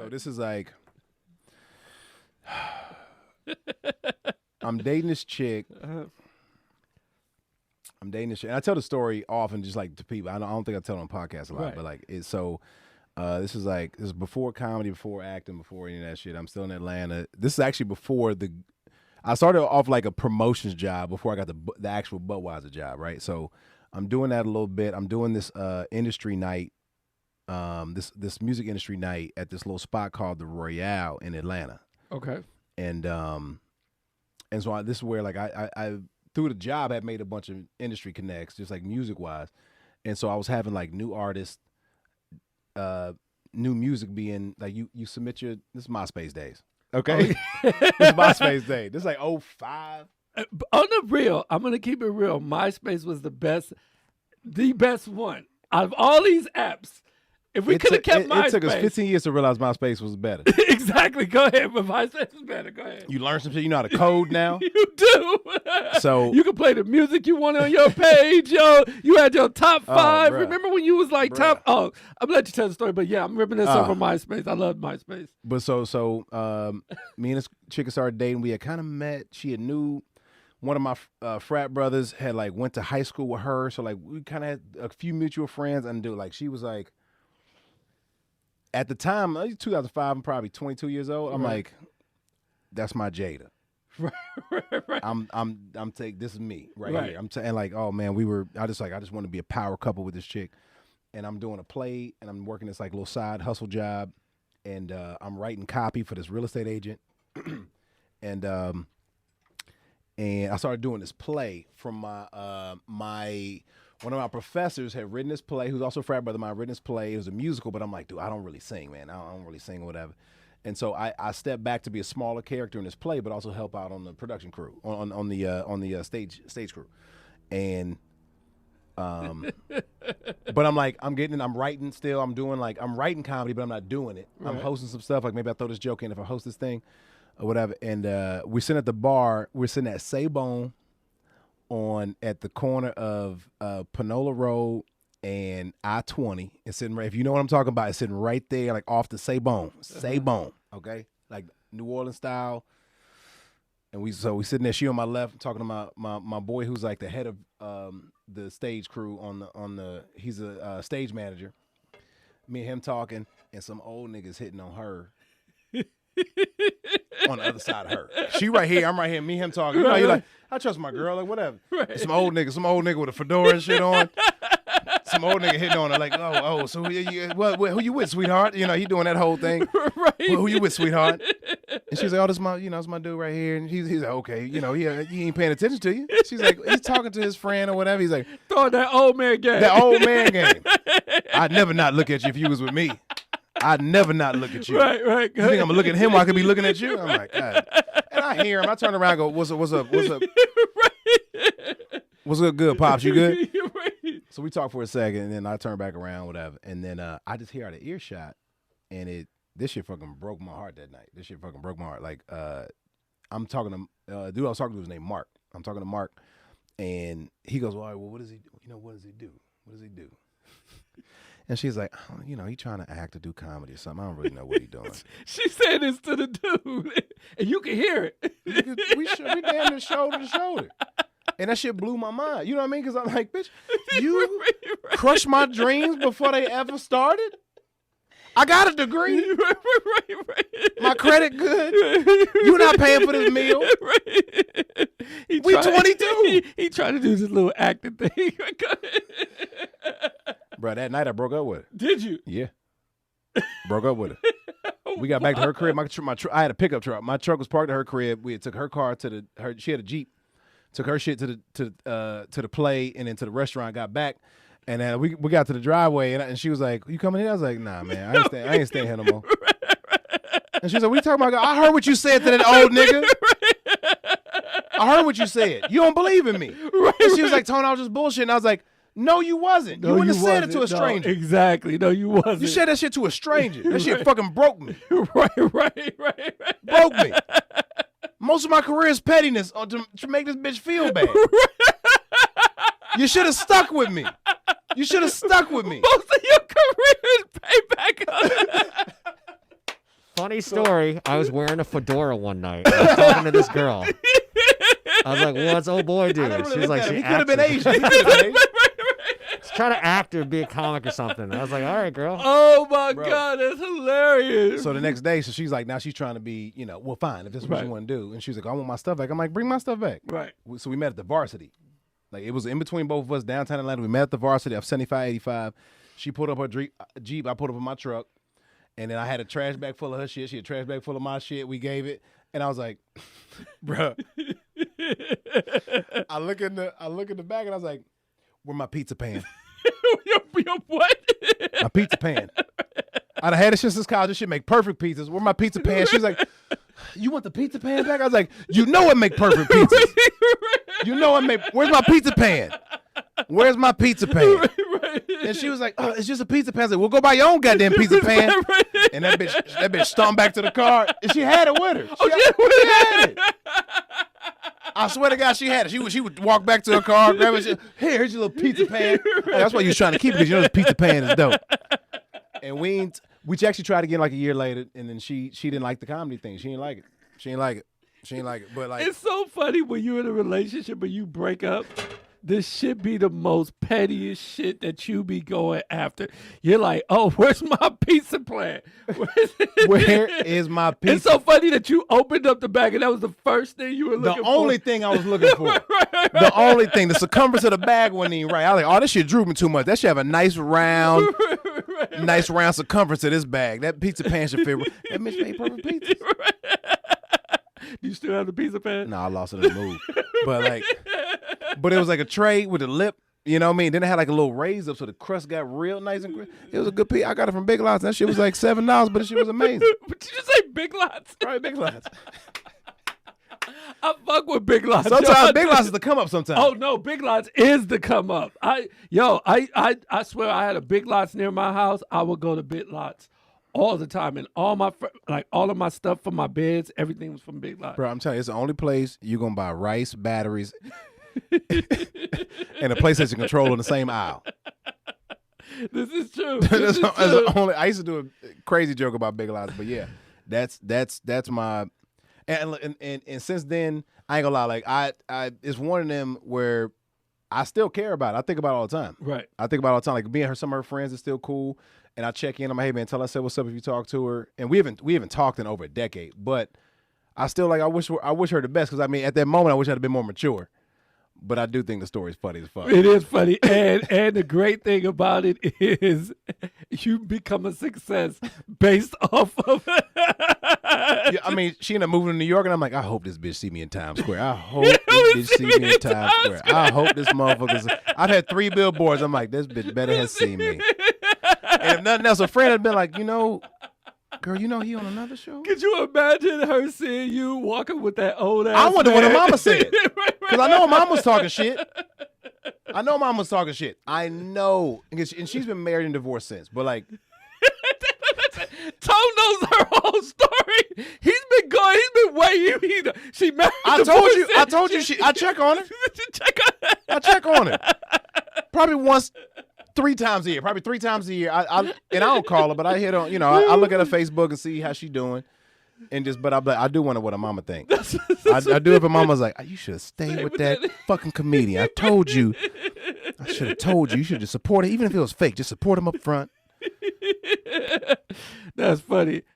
So this is like, I'm dating this chick. I'm dating this chick. And I tell the story often, just like to people. I don't think I tell it on podcasts a lot, but like it's so. This is before comedy, before acting, before any of that shit. I'm still in Atlanta. This is actually before I started off like a promotions job before I got the actual Budweiser job, right? So I'm doing that a little bit. I'm doing this industry night, this music industry night at this little spot called the Royale in Atlanta. Okay. And so this is where like I through the job had made a bunch of industry connects, just like music wise, and so I was having like new artists. New music being like you submit this is MySpace days. Okay. This is MySpace day. This is like 05. On the real, I'm gonna keep it real. MySpace was the best one out of all these apps. If we could have kept MySpace. It took us 15 years to realize MySpace was better. Exactly. Go ahead, but MySpace is better. Go ahead. You learn some shit. You know how to code now. You do. So you can play the music you want on your page, yo. You had your top 5. Remember when you was like top? Oh, I'm gonna let you tell the story, but yeah, I'm ripping this over MySpace. I love MySpace. But so me and this chick started dating. We had kind of met. She had knew one of my frat brothers had like went to high school with her, so like we kind of had a few mutual friends. And like she was like. At the time, 2005, I'm probably 22 years old. I'm like, that's my Jada. Right. I'm taking this is me right here. I'm saying like, oh man, I just want to be a power couple with this chick, and I'm doing a play and I'm working this like little side hustle job, and I'm writing copy for this real estate agent, and I started doing this play from my one of my professors had written this play, who's also a frat brother of mine, written this play. It was a musical, but I'm like, dude, I don't really sing, man. I don't really sing or whatever. And so I stepped back to be a smaller character in this play, but also help out on the production crew, on the stage crew. And but I'm like, I'm writing still. I'm writing comedy, but I'm not doing it. I'm hosting some stuff. Like maybe I throw this joke in if I host this thing or whatever. And we're sitting at the bar. We're sitting at Sabone at the corner of Panola Road and I-20. It's sitting right, if you know what I'm talking about, it's sitting right there, like off the Sabone, okay? Like New Orleans style. And we sitting there, she on my left, talking to my boy who's like the head of the stage crew he's a stage manager. Me and him talking, and some old niggas hitting on her. On the other side of her. She right here, I'm right here, me and him talking. You know, you're like, I trust my girl, like whatever. Right. Some old nigga with a fedora and shit on. Some old nigga hitting on her like, so who you with, sweetheart? You know, he doing that whole thing. Right. Well, who you with, sweetheart? And she's like, oh, this my, it's my dude right here. And he's like, okay, he ain't paying attention to you. She's like, he's talking to his friend or whatever. He's like, throwing that old man game. That old man game. I'd never not look at you if you was with me. I'd never not look at you. Right. You think I'm gonna look at him while I could be looking at you? I'm like, God. And I hear him. I turn around and go, what's up? What's up, good, Pops? You good? Right. So we talk for a second, and then I turn back around, whatever. And then I just hear out of earshot, and this shit fucking broke my heart that night. This shit fucking broke my heart. Like, I'm talking to, dude I was talking to, his name Mark. I'm talking to Mark, and he goes, well, what does he do? What does he do? What does he do? And she's like, he trying to act or do comedy or something. I don't really know what he's doing. She said this to the dude, and you can hear it. We damn near shoulder to shoulder. And that shit blew my mind. You know what I mean? Because I'm like, bitch, you crushed my dreams before they ever started? I got a degree. Right. My credit good. You're not paying for this meal. Right. We 22. He trying to do this little acting thing. Bro, that night I broke up with her. Did you? Yeah. Broke up with her. We got back to her crib. I had a pickup truck. My truck was parked at her crib. We took her car she had a Jeep. Took her shit to the play and then to the restaurant, got back. And then we got to the driveway, and she was like, you coming in? I was like, nah, man, I ain't staying here no more. And she was like, what you talking about? I heard what you said to that old nigga. I heard what you said. You don't believe in me. Right, and she was like, Tony, I was just bullshit. And I was like, no, you wasn't. You wouldn't have said it to a stranger. No, exactly. No, you wasn't. You said that shit to a stranger. That shit fucking broke me. Right. Broke me. Most of my career is pettiness to make this bitch feel bad. You should have stuck with me. Most of your career is payback. Funny story. I was wearing a fedora one night. I was talking to this girl. I was like, "What's old boy do?" She's like, he could have been Asian. He could've been Asian. She's trying to act or be a comic or something. I was like, "All right, girl." Oh my God, that's hilarious. So the next day, so she's like, now she's trying to be, well, fine, if this is what you want to do. And she's like, I want my stuff back. I'm like, bring my stuff back. Right. So we met at the Varsity. Like, it was in between both of us, downtown Atlanta. We met at the Varsity of 7585. She pulled up her Jeep. I pulled up in my truck. And then I had a trash bag full of her shit. She had a trash bag full of my shit. We gave it. And I was like, bruh. I look in the bag and I was like, where my pizza pan? Your what? My pizza pan. I'd have had it since college. This shit make perfect pizzas. Where my pizza pan? She's like, you want the pizza pan back? I was like, you know it make perfect pizzas. You know it make. Where's my pizza pan? Where's my pizza pan? And she was like, oh, it's just a pizza pan. I was like, well, go buy your own goddamn pizza pan. And that bitch stomped back to the car. And she had it with her. She had it. I swear to God, she had it. She would walk back to her car, grab it. Here's your little pizza pan. Like, that's why you was trying to keep it, because you know this pizza pan is dope. And we actually tried again like a year later, and then she didn't like the comedy thing. She didn't like it. But like, it's so funny when you're in a relationship and you break up. This should be the most pettiest shit that you be going after. You're like, oh, where's my pizza plan? Where is my pizza? It's so funny that you opened up the bag and that was the first thing you were looking for. The only thing I was looking for. The only thing. The circumference of the bag wasn't even right. I was like, oh, this shit drooping too much. That should have a nice round circumference of this bag. That pizza pan should fit. That bitch made perfect pizza. You still have the pizza pan? No, I lost it in the move. But it was like a tray with a lip, you know what I mean? Then it had like a little raise up so the crust got real nice and crisp. It was a good piece. I got it from Big Lots. That shit was like $7, but that shit was amazing. But did you say Big Lots? Right, Big Lots. I fuck with Big Lots. Sometimes Big Lots is the come up sometimes. Oh no, Big Lots is the come up. I swear I had a Big Lots near my house. I would go to Big Lots all the time, and all of my stuff for my beds, everything was from Big Lots. Bro, I'm telling you, it's the only place you're gonna buy rice, batteries, and a PlayStation controller in the same aisle. This is true. That's the only. I used to do a crazy joke about Big Lots, but yeah, that's my. And since then, I ain't gonna lie. Like I it's one of them where I still care about it. I think about it all the time. Right. I think about it all the time. Like me and some of her friends is still cool, and I check in. I'm like, hey man, tell her I said what's up if you talk to her. And we haven't talked in over a decade, but I still like I wish her the best, because I mean at that moment I wish I'd been more mature. But I do think the story's funny as fuck. It is funny, and the great thing about it is you become a success based off of it. Yeah, I mean, she ended up moving to New York, and I'm like, I hope this bitch see me in Times Square. I hope this bitch see me in Times Square. I hope this motherfucker. I've had 3 billboards. I'm like, this bitch better have seen me. And if nothing else, a friend had been like, girl, he on another show? Could you imagine her seeing you walking with that old ass? I wonder what her man? mama said. Because I know her mom was talking shit. I know mom was talking shit. I know. And she's been married and divorced since. But like. Tom knows her whole story. He's been waiting. She married. I told you. I check on her. I check on her. Probably 3 times a year. Probably 3 times a year. I don't call her, but I hit on. I look at her Facebook and see how she doing. But I do wonder what her mama think. I do if her mama's like, you should have stayed with that fucking comedian. I told you. I should have told you. You should just support it, even if it was fake. Just support him up front. That's funny.